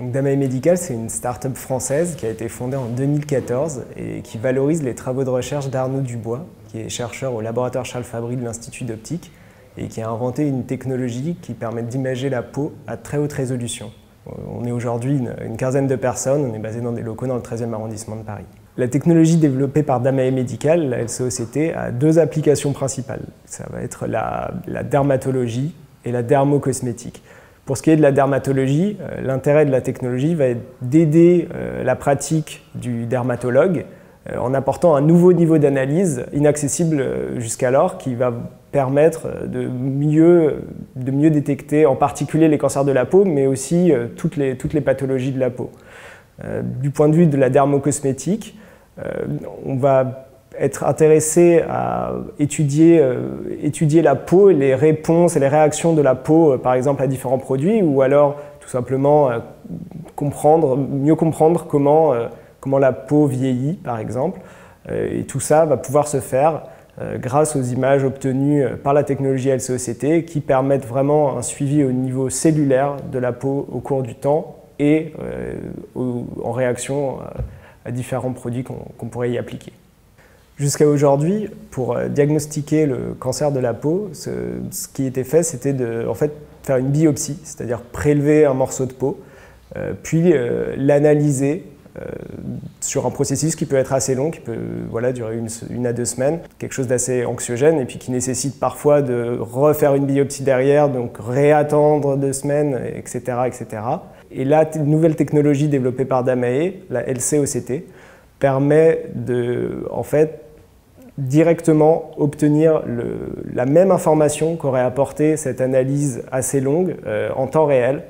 Donc Damae Medical, c'est une start-up française qui a été fondée en 2014 et qui valorise les travaux de recherche d'Arnaud Dubois, qui est chercheur au laboratoire Charles Fabry de l'Institut d'Optique et qui a inventé une technologie qui permet d'imager la peau à très haute résolution. On est aujourd'hui une quinzaine de personnes, on est basé dans des locaux dans le 13e arrondissement de Paris. La technologie développée par Damae Medical, la LCOCT, a deux applications principales. Ça va être la dermatologie et la dermocosmétique. Pour ce qui est de la dermatologie, l'intérêt de la technologie va être d'aider la pratique du dermatologue en apportant un nouveau niveau d'analyse inaccessible jusqu'alors qui va permettre de mieux détecter en particulier les cancers de la peau, mais aussi toutes les pathologies de la peau. Du point de vue de la dermocosmétique, on va être intéressé à étudier la peau et les réponses et les réactions de la peau, par exemple, à différents produits, ou alors tout simplement mieux comprendre comment la peau vieillit, par exemple. Et tout ça va pouvoir se faire grâce aux images obtenues par la technologie LCOCT qui permettent vraiment un suivi au niveau cellulaire de la peau au cours du temps et en réaction à différents produits qu'on pourrait y appliquer. Jusqu'à aujourd'hui, pour diagnostiquer le cancer de la peau, ce qui était fait, c'était de faire une biopsie, c'est-à-dire prélever un morceau de peau, puis l'analyser sur un processus qui peut être assez long, qui peut durer une à 2 semaines, quelque chose d'assez anxiogène et puis qui nécessite parfois de refaire une biopsie derrière, donc réattendre 2 semaines, etc., etc. Et la nouvelle technologie développée par Damae, la LCOCT, permet de, directement obtenir la même information qu'aurait apporté cette analyse assez longue en temps réel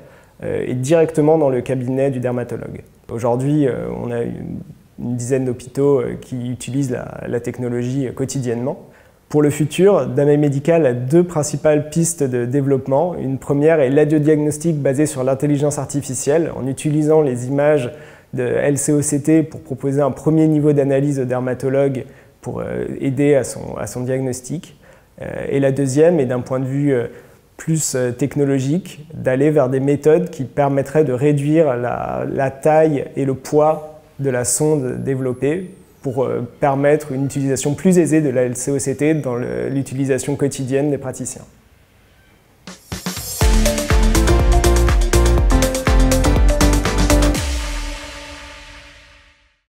et directement dans le cabinet du dermatologue. Aujourd'hui, on a une dizaine d'hôpitaux qui utilisent la technologie quotidiennement. Pour le futur, Damae Medical a 2 principales pistes de développement. Une première est l'adiodiagnostic basé sur l'intelligence artificielle en utilisant les images de LCOCT pour proposer un premier niveau d'analyse au dermatologue pour aider à son diagnostic. Et la deuxième est d'un point de vue plus technologique, d'aller vers des méthodes qui permettraient de réduire la taille et le poids de la sonde développée pour permettre une utilisation plus aisée de la LCOCT dans l'utilisation quotidienne des praticiens.